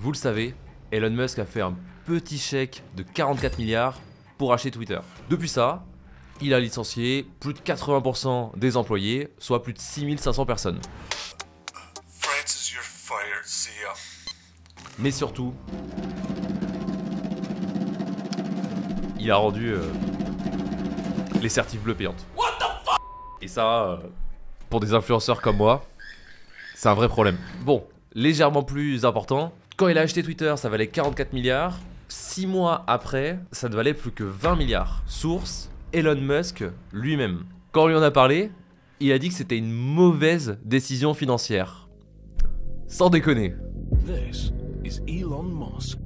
Vous le savez, Elon Musk a fait un petit chèque de 44 milliards pour acheter Twitter. Depuis ça, il a licencié plus de 80% des employés, soit plus de 6500 personnes. Francis, you're fired. See ya. Mais surtout, il a rendu les certifs bleues payantes. Et ça, pour des influenceurs comme moi, c'est un vrai problème. Bon, légèrement plus important, quand il a acheté Twitter, ça valait 44 milliards. 6 mois après, ça ne valait plus que 20 milliards. Source, Elon Musk lui-même. Quand on lui en a parlé, il a dit que c'était une mauvaise décision financière. Sans déconner. This is Elon Musk.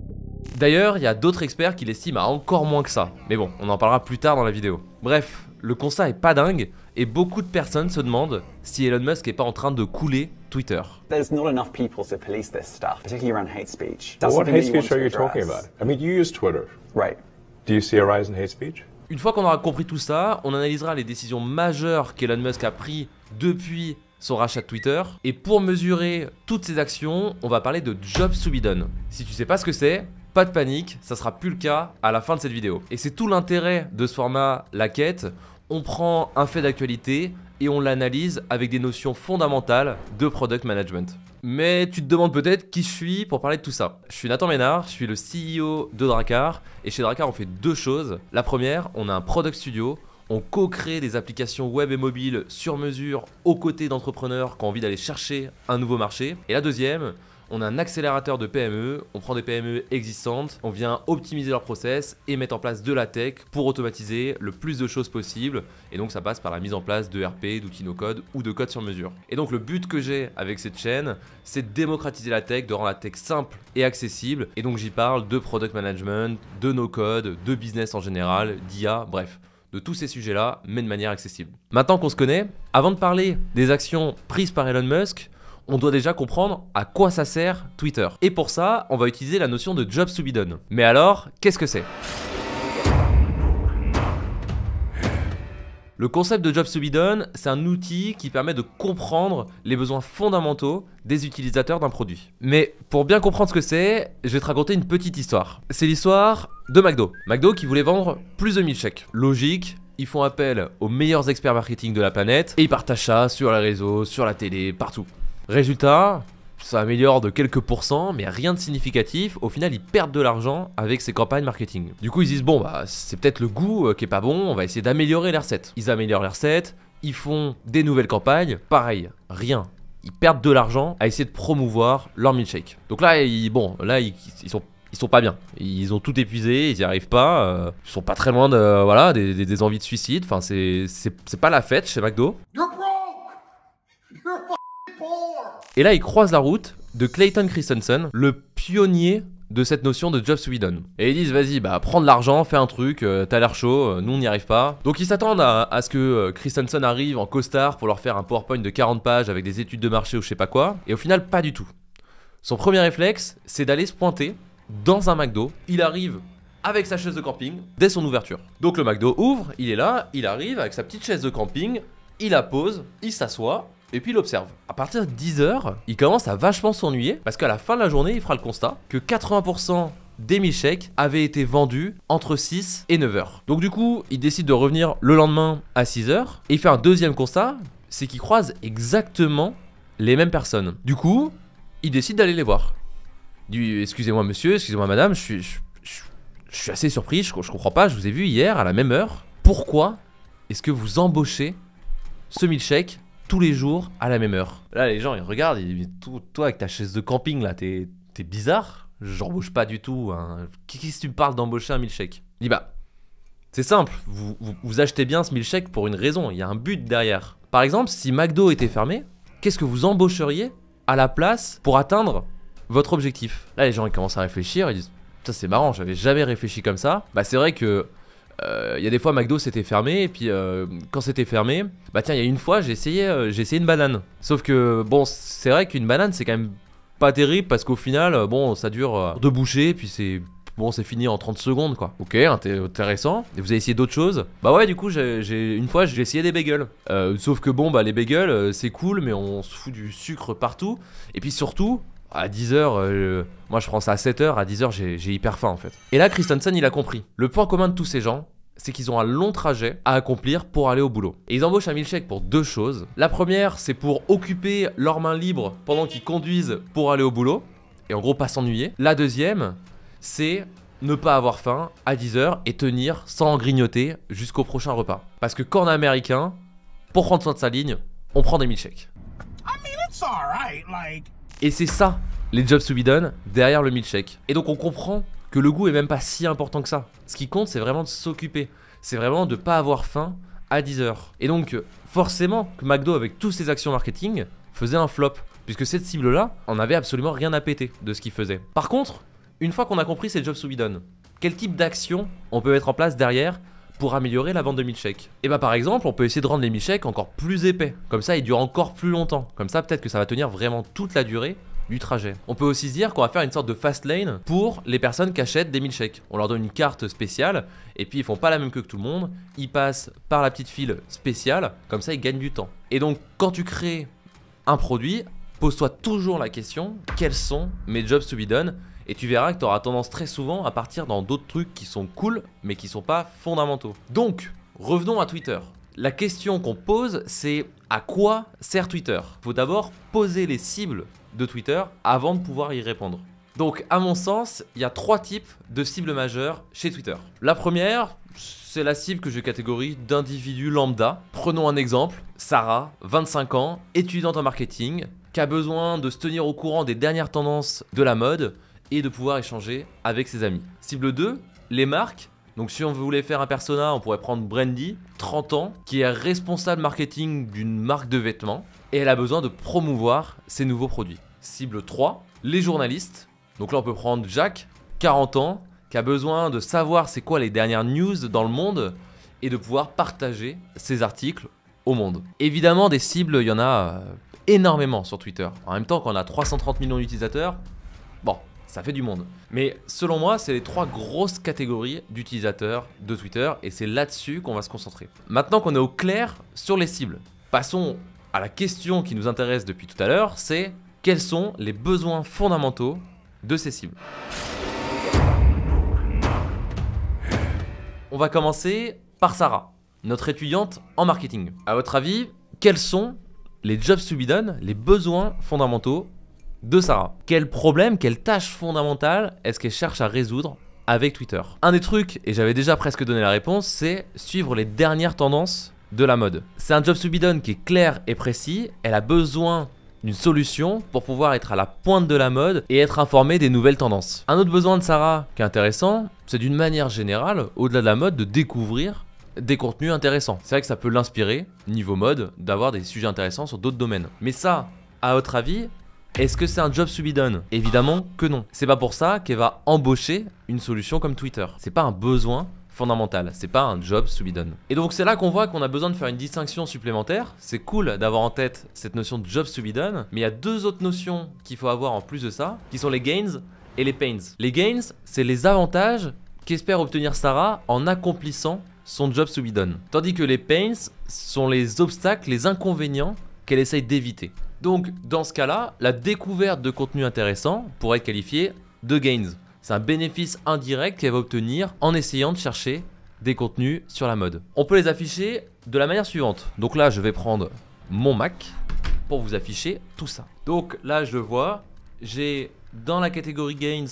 D'ailleurs, il y a d'autres experts qui l'estiment à encore moins que ça. Mais bon, on en parlera plus tard dans la vidéo. Bref, le constat est pas dingue et beaucoup de personnes se demandent si Elon Musk est pas en train de couler Twitter. There's not enough people to police this stuff, particularly around hate speech. Well, what something that hate you want speech to are you address. talking about? I mean, you use Twitter. Right. Do you see a rise in hate speech? Une fois qu'on aura compris tout ça, on analysera les décisions majeures qu'Elon Musk a prises depuis son rachat de Twitter. Et pour mesurer toutes ces actions, on va parler de Jobs to be done. Si tu sais pas ce que c'est, pas de panique, ça sera plus le cas à la fin de cette vidéo. Et c'est tout l'intérêt de ce format La Quête. On prend un fait d'actualité et on l'analyse avec des notions fondamentales de product management. Mais tu te demandes peut-être qui je suis pour parler de tout ça. Je suis Nathan Ménard, je suis le CEO de Dracar et chez Dracar on fait deux choses. La première, on a un product studio, on co-crée des applications web et mobile sur mesure aux côtés d'entrepreneurs qui ont envie d'aller chercher un nouveau marché. Et la deuxième, on a un accélérateur de PME, on prend des PME existantes, on vient optimiser leurs process et mettre en place de la tech pour automatiser le plus de choses possible. Et donc ça passe par la mise en place de RP, d'outils no-code ou de code sur mesure. Et donc le but que j'ai avec cette chaîne, c'est de démocratiser la tech, de rendre la tech simple et accessible. Et donc j'y parle de product management, de no-code, de business en général, d'IA, bref. De tous ces sujets-là, mais de manière accessible. Maintenant qu'on se connaît, avant de parler des actions prises par Elon Musk, on doit déjà comprendre à quoi ça sert Twitter. Et pour ça, on va utiliser la notion de Jobs to be done. Mais alors, qu'est-ce que c'est ? Le concept de Jobs to be done, c'est un outil qui permet de comprendre les besoins fondamentaux des utilisateurs d'un produit. Mais pour bien comprendre ce que c'est, je vais te raconter une petite histoire. C'est l'histoire de McDo. McDo qui voulait vendre plus de milkshakes. Logique, ils font appel aux meilleurs experts marketing de la planète et ils partagent ça sur les réseaux, sur la télé, partout. Résultat, ça améliore de quelques pourcents, mais rien de significatif. Au final, ils perdent de l'argent avec ces campagnes marketing. Du coup, ils disent, bon, bah, c'est peut-être le goût qui est pas bon, on va essayer d'améliorer les recettes. Ils améliorent les recettes, ils font des nouvelles campagnes. Pareil, rien. Ils perdent de l'argent à essayer de promouvoir leur milkshake. Donc là, ils sont pas bien. Ils ont tout épuisé, ils y arrivent pas. Ils sont pas très loin de, voilà, des envies de suicide. Enfin, c'est pas la fête chez McDo. You're broke. You're fucking poor. Et là, ils croisent la route de Clayton Christensen, le pionnier de cette notion de Jobs to be done. Et ils disent, vas-y, bah, prends de l'argent, fais un truc, t'as l'air chaud, nous on n'y arrive pas. Donc ils s'attendent à ce que Christensen arrive en costard pour leur faire un PowerPoint de 40 pages avec des études de marché ou je sais pas quoi. Et au final, pas du tout. Son premier réflexe, c'est d'aller se pointer dans un McDo. Il arrive avec sa chaise de camping dès son ouverture. Donc le McDo ouvre, il est là, il arrive avec sa petite chaise de camping, il la pose, il s'assoit. Et puis il observe. À partir de 10h, il commence à vachement s'ennuyer parce qu'à la fin de la journée, il fera le constat que 80% des milkshakes avaient été vendus entre 6 et 9h. Donc du coup, il décide de revenir le lendemain à 6h et il fait un deuxième constat, c'est qu'il croise exactement les mêmes personnes. Du coup, il décide d'aller les voir. Il dit, excusez-moi monsieur, excusez-moi madame, je suis assez surpris, je comprends pas, je vous ai vu hier à la même heure. Pourquoi est-ce que vous embauchez ce milkshake tous les jours à la même heure? Là les gens ils regardent, ils disent, toi avec ta chaise de camping là, t'es bizarre, j'embauche pas du tout, hein. Qu'est-ce que tu me parles d'embaucher un milkshake? Il dit bah, c'est simple, vous achetez bien ce milkshake pour une raison, il y a un but derrière. Par exemple, si McDo était fermé, qu'est-ce que vous embaucheriez à la place pour atteindre votre objectif? Là les gens ils commencent à réfléchir, ils disent, ça c'est marrant, j'avais jamais réfléchi comme ça. Bah c'est vrai que y a des fois McDo c'était fermé et puis quand c'était fermé, bah tiens il y a une fois j'ai essayé une banane. Sauf que bon c'est vrai qu'une banane c'est quand même pas terrible parce qu'au final bon ça dure 2 bouchées et puis c'est fini en 30 secondes quoi. Ok, intéressant. Et vous avez essayé d'autres choses? Bah ouais du coup une fois j'ai essayé des bagels. Sauf que bon bah les bagels c'est cool mais on se fout du sucre partout. Et puis surtout, À 10h, moi je prends ça à 7h, à 10h j'ai hyper faim en fait. Et là Christensen il a compris. Le point commun de tous ces gens, c'est qu'ils ont un long trajet à accomplir pour aller au boulot. Et ils embauchent un milkshake pour 2 choses. La première, c'est pour occuper leurs mains libres pendant qu'ils conduisent pour aller au boulot. Et en gros pas s'ennuyer. La deuxième, c'est ne pas avoir faim à 10h et tenir sans grignoter jusqu'au prochain repas. Parce que quand on est américain, pour prendre soin de sa ligne, on prend des milkshakes. Et c'est ça, les jobs to be done derrière le milkshake. Et donc on comprend que le goût est même pas si important que ça. Ce qui compte, c'est vraiment de s'occuper. C'est vraiment de pas avoir faim à 10h. Et donc, forcément, que McDo, avec toutes ses actions marketing, faisait un flop. Puisque cette cible-là, on n'avait absolument rien à péter de ce qu'il faisait. Par contre, une fois qu'on a compris ces jobs to be done, quel type d'action on peut mettre en place derrière pour améliorer la vente de milkshakes? Et bah par exemple, on peut essayer de rendre les milkshakes encore plus épais. Comme ça, ils durent encore plus longtemps. Comme ça, peut-être que ça va tenir vraiment toute la durée du trajet. On peut aussi se dire qu'on va faire une sorte de fast lane pour les personnes qui achètent des milkshakes. On leur donne une carte spéciale et puis ils font pas la même queue que tout le monde. Ils passent par la petite file spéciale. Comme ça, ils gagnent du temps. Et donc, quand tu crées un produit, pose-toi toujours la question, quels sont mes jobs to be done? Et tu verras que tu auras tendance très souvent à partir dans d'autres trucs qui sont cool, mais qui sont pas fondamentaux. Donc, revenons à Twitter. La question qu'on pose, c'est à quoi sert Twitter? Il faut d'abord poser les cibles de Twitter avant de pouvoir y répondre. Donc, à mon sens, il y a 3 types de cibles majeures chez Twitter. La première, c'est la cible que je catégorise d'individus lambda. Prenons un exemple, Sarah, 25 ans, étudiante en marketing, qui a besoin de se tenir au courant des dernières tendances de la mode et de pouvoir échanger avec ses amis. Cible 2, les marques. Donc si on voulait faire un persona, on pourrait prendre Brandy, 30 ans, qui est responsable marketing d'une marque de vêtements et elle a besoin de promouvoir ses nouveaux produits. Cible 3, les journalistes. Donc là on peut prendre Jack, 40 ans, qui a besoin de savoir c'est quoi les dernières news dans le monde et de pouvoir partager ses articles au monde. Évidemment des cibles, il y en a énormément sur Twitter. En même temps quand on a 330 millions d'utilisateurs, bon, ça fait du monde. Mais selon moi, c'est les 3 grosses catégories d'utilisateurs de Twitter et c'est là-dessus qu'on va se concentrer. Maintenant qu'on est au clair sur les cibles, passons à la question qui nous intéresse depuis tout à l'heure, c'est quels sont les besoins fondamentaux de ces cibles? On va commencer par Sarah, notre étudiante en marketing. À votre avis, quels sont les jobs to be done, les besoins fondamentaux de Sarah? Quel problème, quelle tâche fondamentale est-ce qu'elle cherche à résoudre avec Twitter? Un des trucs, et j'avais déjà presque donné la réponse, c'est suivre les dernières tendances de la mode. C'est un job to be done qui est clair et précis. Elle a besoin d'une solution pour pouvoir être à la pointe de la mode et être informée des nouvelles tendances. Un autre besoin de Sarah qui est intéressant, c'est d'une manière générale, au-delà de la mode, de découvrir des contenus intéressants. C'est vrai que ça peut l'inspirer, niveau mode, d'avoir des sujets intéressants sur d'autres domaines. Mais ça, à votre avis, est-ce que c'est un job to be done? Évidemment que non. C'est pas pour ça qu'elle va embaucher une solution comme Twitter. C'est pas un besoin fondamental, c'est pas un job to be done. Et donc c'est là qu'on voit qu'on a besoin de faire une distinction supplémentaire. C'est cool d'avoir en tête cette notion de job to be done, mais il y a 2 autres notions qu'il faut avoir en plus de ça, qui sont les gains et les pains. Les gains, c'est les avantages qu'espère obtenir Sarah en accomplissant son job to be done. Tandis que les pains sont les obstacles, les inconvénients qu'elle essaye d'éviter. Donc dans ce cas-là, la découverte de contenu intéressant pourrait être qualifiée de gains. C'est un bénéfice indirect qu'elle va obtenir en essayant de chercher des contenus sur la mode. On peut les afficher de la manière suivante. Donc là, je vais prendre mon Mac pour vous afficher tout ça. Donc là, je le vois, j'ai dans la catégorie gains,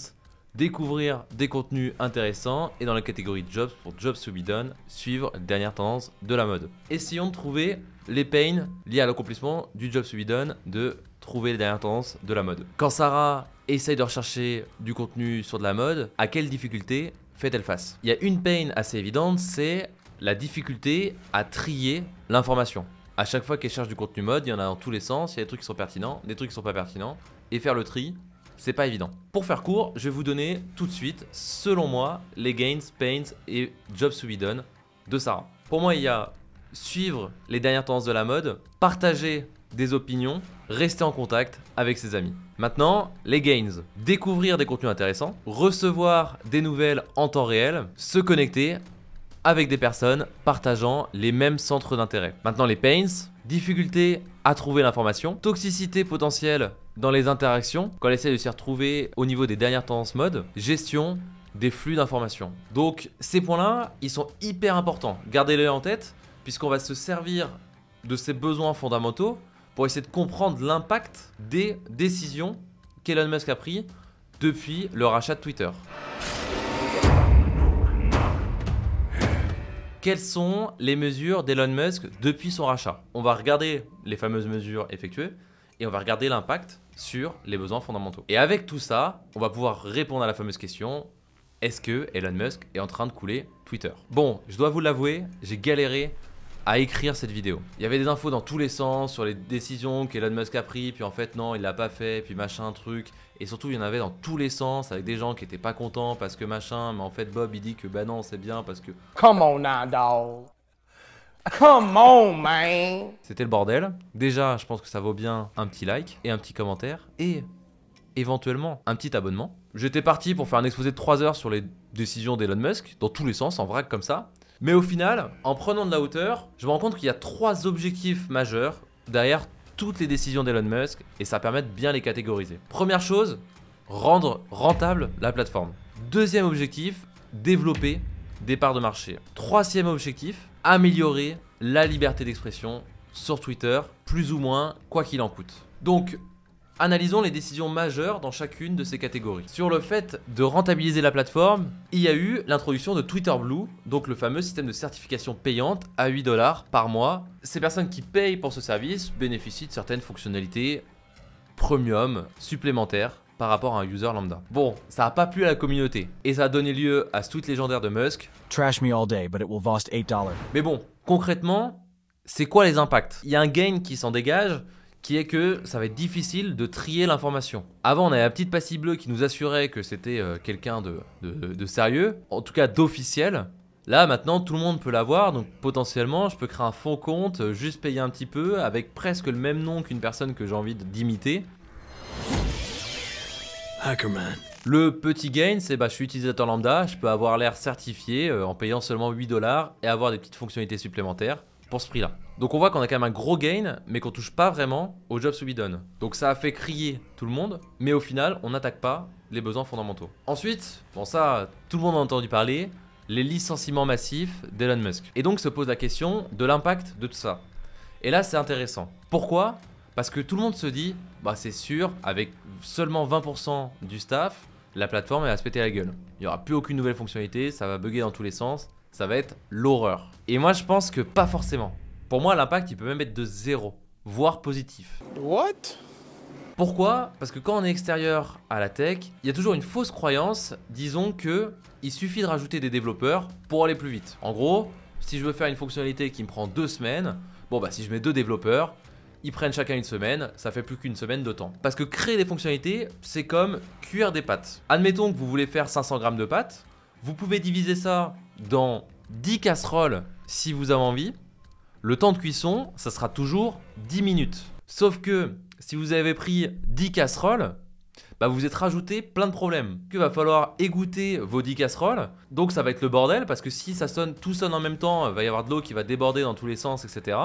découvrir des contenus intéressants et dans la catégorie jobs, pour jobs to be done, suivre les dernières tendances de la mode. Essayons de trouver les pains liés à l'accomplissement du job to be done, de trouver les dernières tendances de la mode. Quand Sarah essaye de rechercher du contenu sur de la mode, à quelle difficulté fait-elle face? Il y a une pain assez évidente, c'est la difficulté à trier l'information. À chaque fois qu'elle cherche du contenu mode, il y en a dans tous les sens, il y a des trucs qui sont pertinents, des trucs qui sont pas pertinents, et faire le tri, c'est pas évident. Pour faire court, je vais vous donner tout de suite, selon moi, les gains, pains et jobs to be done de Sarah. Pour moi, il y a suivre les dernières tendances de la mode, partager des opinions, rester en contact avec ses amis. Maintenant, les gains, découvrir des contenus intéressants, recevoir des nouvelles en temps réel, se connecter avec des personnes partageant les mêmes centres d'intérêt. Maintenant, les pains, difficulté à trouver l'information, toxicité potentielle dans les interactions, quand elle essaie de s'y retrouver au niveau des dernières tendances mode, gestion des flux d'informations. Donc ces points-là, ils sont hyper importants. Gardez-les en tête, puisqu'on va se servir de ces besoins fondamentaux pour essayer de comprendre l'impact des décisions qu'Elon Musk a pris depuis le rachat de Twitter. Quelles sont les mesures d'Elon Musk depuis son rachat? On va regarder les fameuses mesures effectuées et on va regarder l'impact sur les besoins fondamentaux. Et avec tout ça, on va pouvoir répondre à la fameuse question: est-ce que Elon Musk est en train de couler Twitter? Bon, je dois vous l'avouer, j'ai galéré à écrire cette vidéo. Il y avait des infos dans tous les sens sur les décisions qu'Elon Musk a pris, puis en fait non, il l'a pas fait, puis machin truc. Et surtout, il y en avait dans tous les sens avec des gens qui étaient pas contents parce que machin, mais en fait Bob il dit que bah non, c'est bien parce que... Come on now, dog. Come on, man. C'était le bordel. Déjà, je pense que ça vaut bien un petit like et un petit commentaire et éventuellement un petit abonnement. J'étais parti pour faire un exposé de 3 heures sur les décisions d'Elon Musk, dans tous les sens, en vrac comme ça. Mais au final, en prenant de la hauteur, je me rends compte qu'il y a 3 objectifs majeurs derrière toutes les décisions d'Elon Musk et ça permet de bien les catégoriser. Première chose, rendre rentable la plateforme. Deuxième objectif, développer des parts de marché. Troisième objectif, améliorer la liberté d'expression sur Twitter, plus ou moins, quoi qu'il en coûte. Donc, analysons les décisions majeures dans chacune de ces catégories. Sur le fait de rentabiliser la plateforme, il y a eu l'introduction de Twitter Blue, donc le fameux système de certification payante à 8 $ par mois. Ces personnes qui payent pour ce service bénéficient de certaines fonctionnalités premium supplémentaires par rapport à un user lambda. Bon, ça n'a pas plu à la communauté et ça a donné lieu à ce tweet légendaire de Musk. Trash me all day, but it will cost $8. Mais bon, concrètement, c'est quoi les impacts? Il y a un gain qui s'en dégage, qui est que ça va être difficile de trier l'information. Avant, on avait la petite pastille bleue qui nous assurait que c'était quelqu'un de sérieux, en tout cas d'officiel. Là, maintenant, tout le monde peut l'avoir, donc potentiellement, je peux créer un faux compte, juste payer un petit peu, avec presque le même nom qu'une personne que j'ai envie d'imiter. Hackerman. Le petit gain, c'est je suis utilisateur lambda, je peux avoir l'air certifié en payant seulement 8 $ et avoir des petites fonctionnalités supplémentaires pour ce prix-là. Donc on voit qu'on a quand même un gros gain, mais qu'on touche pas vraiment aux jobs to be done. Donc ça a fait crier tout le monde, mais au final, on n'attaque pas les besoins fondamentaux. Ensuite, bon ça, tout le monde en a entendu parler, les licenciements massifs d'Elon Musk. Et donc se pose la question de l'impact de tout ça. Et là, c'est intéressant. Pourquoi? Parce que tout le monde se dit, c'est sûr, avec seulement 20% du staff, la plateforme elle va se péter la gueule. Il n'y aura plus aucune nouvelle fonctionnalité, ça va bugger dans tous les sens, ça va être l'horreur. Et moi je pense que pas forcément. Pour moi l'impact il peut même être de 0, voire positif. What? Pourquoi? Parce que quand on est extérieur à la tech, il y a toujours une fausse croyance, disons que il suffit de rajouter des développeurs pour aller plus vite. En gros, si je veux faire une fonctionnalité qui me prend 2 semaines, si je mets 2 développeurs, ils prennent chacun une semaine, ça fait plus qu'une semaine de temps. Parce que créer des fonctionnalités, c'est comme cuire des pâtes. Admettons que vous voulez faire 500 grammes de pâtes, vous pouvez diviser ça dans 10 casseroles si vous avez envie. Le temps de cuisson, ça sera toujours 10 minutes. Sauf que si vous avez pris 10 casseroles, vous êtes rajouté plein de problèmes. Il va falloir égoutter vos 10 casseroles, donc ça va être le bordel parce que si tout sonne en même temps, il va y avoir de l'eau qui va déborder dans tous les sens, etc.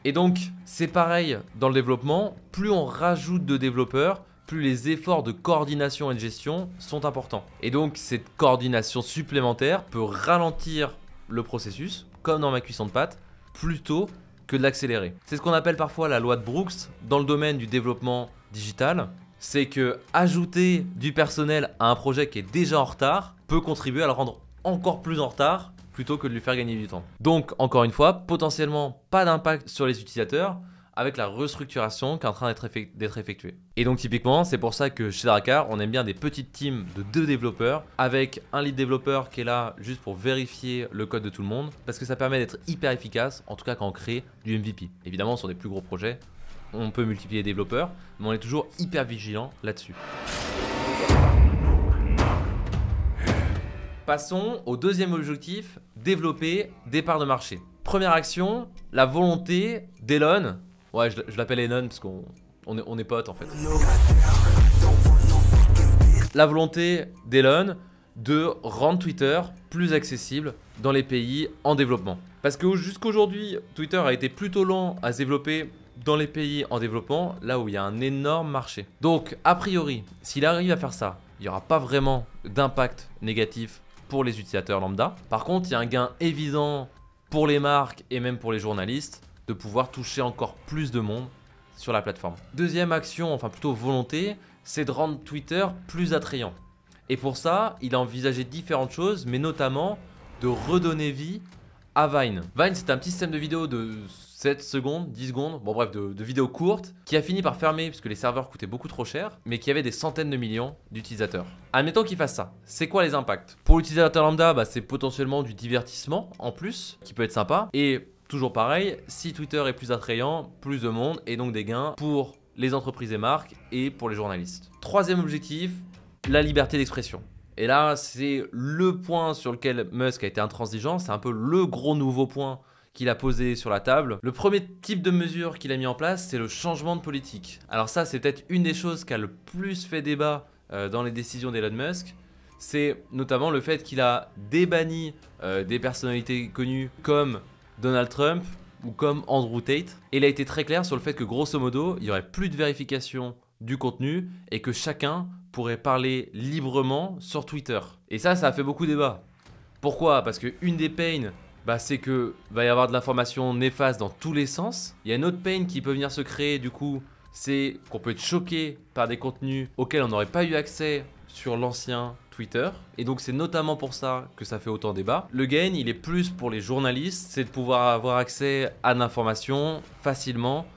Et donc, c'est pareil dans le développement, plus on rajoute de développeurs, plus les efforts de coordination et de gestion sont importants. Et donc, cette coordination supplémentaire peut ralentir le processus, comme dans ma cuisson de pâtes, plutôt que de l'accélérer. C'est ce qu'on appelle parfois la loi de Brooks dans le domaine du développement digital. C'est que ajouter du personnel à un projet qui est déjà en retard peut contribuer à le rendre encore plus en retard, plutôt que de lui faire gagner du temps. Donc, encore une fois, potentiellement pas d'impact sur les utilisateurs avec la restructuration qui est en train d'être effectuée. Et donc, typiquement, c'est pour ça que chez Drakkar, on aime bien des petites teams de 2 développeurs avec un lead développeur qui est là juste pour vérifier le code de tout le monde parce que ça permet d'être hyper efficace, en tout cas quand on crée du MVP. Évidemment, sur des plus gros projets, on peut multiplier les développeurs, mais on est toujours hyper vigilant là-dessus. Passons au deuxième objectif, développer des parts de marché. Première action, la volonté d'Elon, ouais je l'appelle Elon parce qu'on est potes en fait. La volonté d'Elon de rendre Twitter plus accessible dans les pays en développement. Parce que jusqu'aujourd'hui, Twitter a été plutôt lent à se développer dans les pays en développement, là où il y a un énorme marché. Donc, a priori, s'il arrive à faire ça, il n'y aura pas vraiment d'impact négatif pour les utilisateurs lambda. Par contre, il y a un gain évident pour les marques et même pour les journalistes de pouvoir toucher encore plus de monde sur la plateforme. Deuxième action, enfin plutôt volonté, c'est de rendre Twitter plus attrayant. Et pour ça, il a envisagé différentes choses, mais notamment de redonner vie à Vine. Vine, c'est un petit système de vidéos de 7 secondes, 10 secondes, bon bref, de vidéos courtes, qui a fini par fermer puisque les serveurs coûtaient beaucoup trop cher, mais qui avait des centaines de millions d'utilisateurs. Admettons qu'il fasse ça. C'est quoi les impacts? Pour l'utilisateur lambda, c'est potentiellement du divertissement en plus, qui peut être sympa. Et toujours pareil, si Twitter est plus attrayant, plus de monde et donc des gains pour les entreprises et marques et pour les journalistes. Troisième objectif, la liberté d'expression. Et là, c'est le point sur lequel Musk a été intransigeant, c'est un peu le gros nouveau point qu'il a posé sur la table. Le premier type de mesure qu'il a mis en place, c'est le changement de politique. Alors ça, c'est peut-être une des choses qui a le plus fait débat dans les décisions d'Elon Musk. C'est notamment le fait qu'il a débanni des personnalités connues comme Donald Trump ou comme Andrew Tate. Et il a été très clair sur le fait que grosso modo, il n'y aurait plus de vérification du contenu et que chacun pourrait parler librement sur Twitter. Et ça a fait beaucoup débat. Pourquoi? Parce qu'une des peines, c'est que va y avoir de l'information néfaste dans tous les sens. Il y a une autre peine qui peut venir se créer du coup, c'est qu'on peut être choqué par des contenus auxquels on n'aurait pas eu accès sur l'ancien Twitter. Et donc c'est notamment pour ça que ça fait autant débat. Le gain, il est plus pour les journalistes, c'est de pouvoir avoir accès à l'information facilement,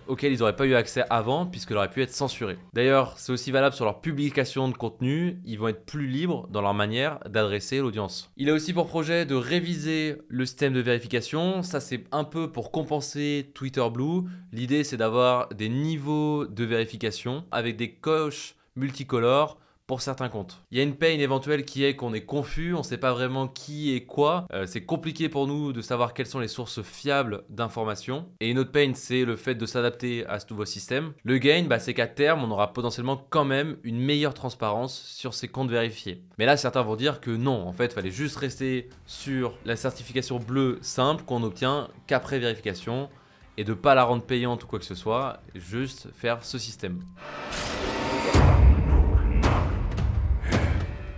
auxquels ils n'auraient pas eu accès avant puisqu'ils auraient pu être censurés. D'ailleurs, c'est aussi valable sur leur publication de contenu, ils vont être plus libres dans leur manière d'adresser l'audience. Il a aussi pour projet de réviser le système de vérification, ça c'est un peu pour compenser Twitter Blue. L'idée c'est d'avoir des niveaux de vérification avec des coches multicolores pour certains comptes. Il y a une peine éventuelle qui est qu'on est confus, on ne sait pas vraiment qui est quoi. C'est compliqué pour nous de savoir quelles sont les sources fiables d'informations. Et une autre peine, c'est le fait de s'adapter à ce nouveau système. Le gain, c'est qu'à terme, on aura potentiellement quand même une meilleure transparence sur ces comptes vérifiés. Mais là, certains vont dire que non, en fait, il fallait juste rester sur la certification bleue simple qu'on obtient qu'après vérification et de ne pas la rendre payante ou quoi que ce soit, juste faire ce système.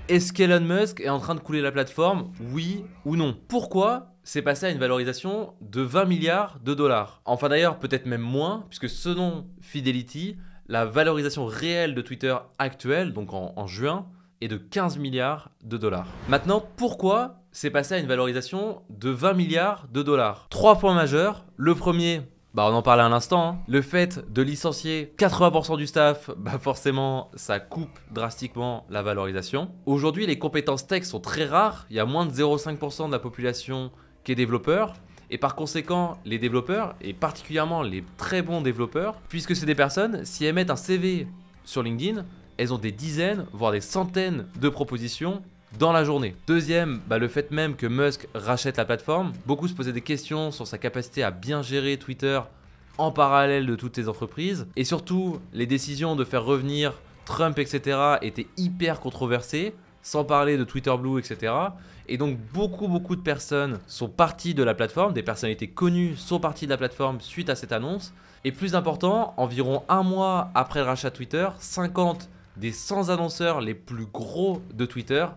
Est-ce qu'Elon Musk est en train de couler la plateforme? Oui ou non? Pourquoi c'est passé à une valorisation de 20 milliards de dollars? Enfin d'ailleurs, peut-être même moins, puisque selon Fidelity, la valorisation réelle de Twitter actuelle, donc en juin, est de 15 milliards de dollars. Maintenant, pourquoi c'est passé à une valorisation de 20 milliards de dollars? 3 points majeurs. Le premier, on en parlait à l'instant, le fait de licencier 80% du staff, forcément ça coupe drastiquement la valorisation. Aujourd'hui les compétences tech sont très rares, il y a moins de 0,5% de la population qui est développeur. Et par conséquent, les développeurs, et particulièrement les très bons développeurs, puisque c'est des personnes, si elles mettent un CV sur LinkedIn, elles ont des dizaines, voire des centaines de propositions dans la journée. Deuxième, le fait même que Musk rachète la plateforme. Beaucoup se posaient des questions sur sa capacité à bien gérer Twitter en parallèle de toutes les entreprises. Et surtout, les décisions de faire revenir Trump, etc. étaient hyper controversées, sans parler de Twitter Blue, etc. Et donc beaucoup de personnes sont parties de la plateforme, des personnalités connues sont parties de la plateforme suite à cette annonce. Et plus important, environ un mois après le rachat de Twitter, 50 des 100 annonceurs les plus gros de Twitter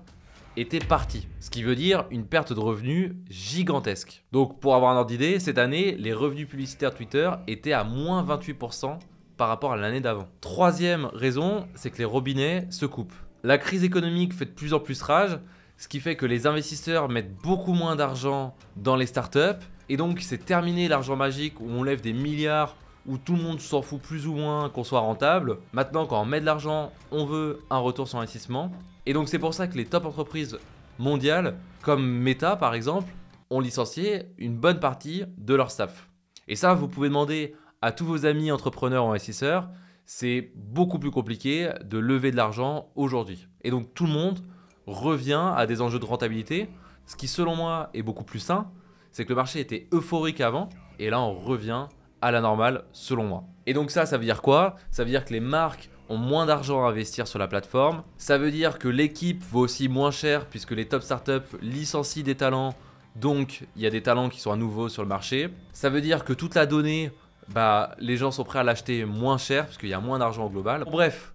étaient partis. Ce qui veut dire une perte de revenus gigantesque. Donc pour avoir un ordre d'idée, cette année, les revenus publicitaires Twitter étaient à moins 28% par rapport à l'année d'avant. Troisième raison, c'est que les robinets se coupent. La crise économique fait de plus en plus rage, ce qui fait que les investisseurs mettent beaucoup moins d'argent dans les startups. Et donc c'est terminé l'argent magique où on lève des milliards, où tout le monde s'en fout plus ou moins qu'on soit rentable. Maintenant, quand on met de l'argent, on veut un retour sur investissement. Et donc c'est pour ça que les top entreprises mondiales, comme Meta par exemple, ont licencié une bonne partie de leur staff. Et ça, vous pouvez demander à tous vos amis entrepreneurs ou investisseurs, c'est beaucoup plus compliqué de lever de l'argent aujourd'hui. Et donc tout le monde revient à des enjeux de rentabilité, ce qui selon moi est beaucoup plus sain, c'est que le marché était euphorique avant, et là on revient à la normale selon moi. Et donc ça veut dire quoi? Ça veut dire que les marques ont moins d'argent à investir sur la plateforme. Ça veut dire que l'équipe vaut aussi moins cher puisque les top startups licencient des talents. Donc il y a des talents qui sont à nouveau sur le marché. Ça veut dire que toute la donnée bah les gens sont prêts à l'acheter moins cher parce qu'il y a moins d'argent au global. Bref,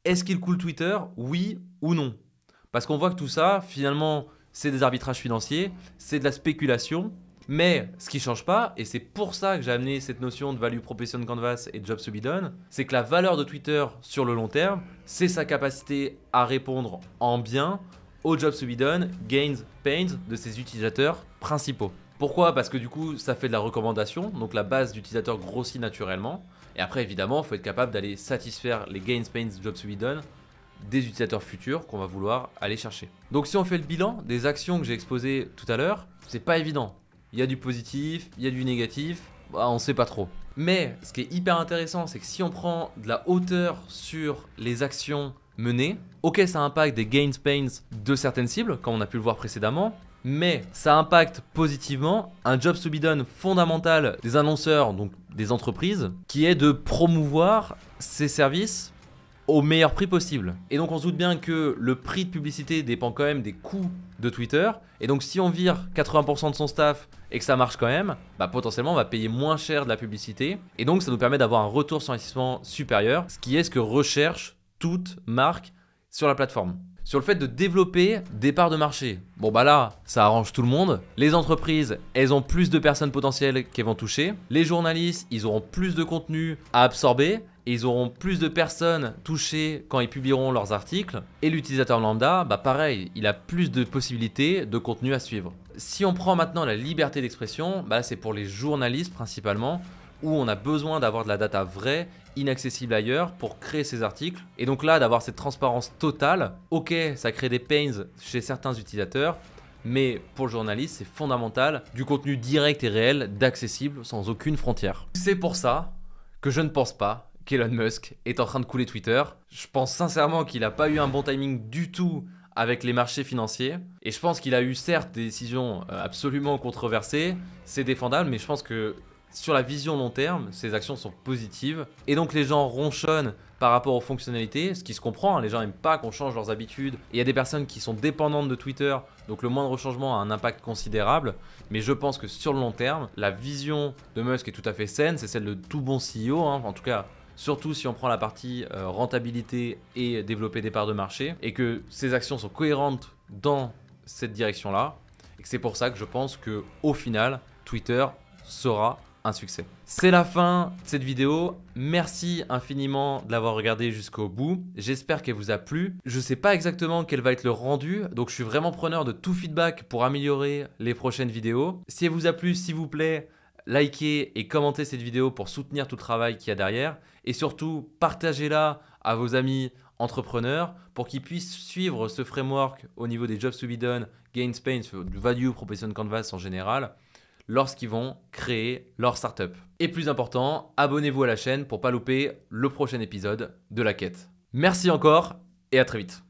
est-ce qu'il coule Twitter? Oui ou non? Parce qu'on voit que tout ça, finalement, c'est des arbitrages financiers, c'est de la spéculation. Mais ce qui change pas, et c'est pour ça que j'ai amené cette notion de value proposition canvas et jobs to be done, c'est que la valeur de Twitter sur le long terme, c'est sa capacité à répondre en bien aux jobs to be done, gains, pains de ses utilisateurs principaux. Pourquoi? Parce que du coup, ça fait de la recommandation, donc la base d'utilisateurs grossit naturellement. Et après, évidemment, il faut être capable d'aller satisfaire les gains, pains, jobs to be done des utilisateurs futurs qu'on va vouloir aller chercher. Donc si on fait le bilan des actions que j'ai exposées tout à l'heure, c'est pas évident. Il y a du positif, il y a du négatif, bah, on sait pas trop. Mais ce qui est hyper intéressant, c'est que si on prend de la hauteur sur les actions menées, ok, ça impacte des gains pains de certaines cibles, comme on a pu le voir précédemment, mais ça impacte positivement un job to be done fondamental des annonceurs, donc des entreprises, qui est de promouvoir ces services au meilleur prix possible. Et donc on se doute bien que le prix de publicité dépend quand même des coûts de Twitter. Et donc si on vire 80% de son staff et que ça marche quand même, bah potentiellement on va payer moins cher de la publicité. Et donc ça nous permet d'avoir un retour sur investissement supérieur, ce qui est ce que recherche toute marque sur la plateforme. Sur le fait de développer des parts de marché, bon bah là, ça arrange tout le monde. Les entreprises, elles ont plus de personnes potentielles qu'elles vont toucher. Les journalistes, ils auront plus de contenu à absorber. Et ils auront plus de personnes touchées quand ils publieront leurs articles. Et l'utilisateur lambda, bah pareil, il a plus de possibilités de contenu à suivre. Si on prend maintenant la liberté d'expression, bah c'est pour les journalistes principalement, où on a besoin d'avoir de la data vraie, inaccessible ailleurs, pour créer ces articles. Et donc là, d'avoir cette transparence totale, ok, ça crée des pains chez certains utilisateurs, mais pour le journaliste, c'est fondamental, du contenu direct et réel, d'accessible, sans aucune frontière. C'est pour ça que je ne pense pas qu'Elon Musk est en train de couler Twitter. Je pense sincèrement qu'il n'a pas eu un bon timing du tout avec les marchés financiers. Et je pense qu'il a eu certes des décisions absolument controversées, c'est défendable, mais je pense que sur la vision long terme, ces actions sont positives. Et donc les gens ronchonnent par rapport aux fonctionnalités, ce qui se comprend, hein, les gens n'aiment pas qu'on change leurs habitudes. Et il y a des personnes qui sont dépendantes de Twitter, donc le moindre changement a un impact considérable. Mais je pense que sur le long terme, la vision de Musk est tout à fait saine, c'est celle de tout bon CEO, hein, en tout cas. Surtout si on prend la partie rentabilité et développer des parts de marché, et que ces actions sont cohérentes dans cette direction-là, et que c'est pour ça que je pense qu'au final, Twitter sera un succès. C'est la fin de cette vidéo. Merci infiniment de l'avoir regardé jusqu'au bout. J'espère qu'elle vous a plu. Je ne sais pas exactement quel va être le rendu, donc je suis vraiment preneur de tout feedback pour améliorer les prochaines vidéos. Si elle vous a plu, s'il vous plaît, likez et commentez cette vidéo pour soutenir tout le travail qu'il y a derrière. Et surtout, partagez-la à vos amis entrepreneurs pour qu'ils puissent suivre ce framework au niveau des jobs to be done, gains, pains, du value proposition canvas en général, lorsqu'ils vont créer leur startup. Et plus important, abonnez-vous à la chaîne pour ne pas louper le prochain épisode de La Quête. Merci encore et à très vite.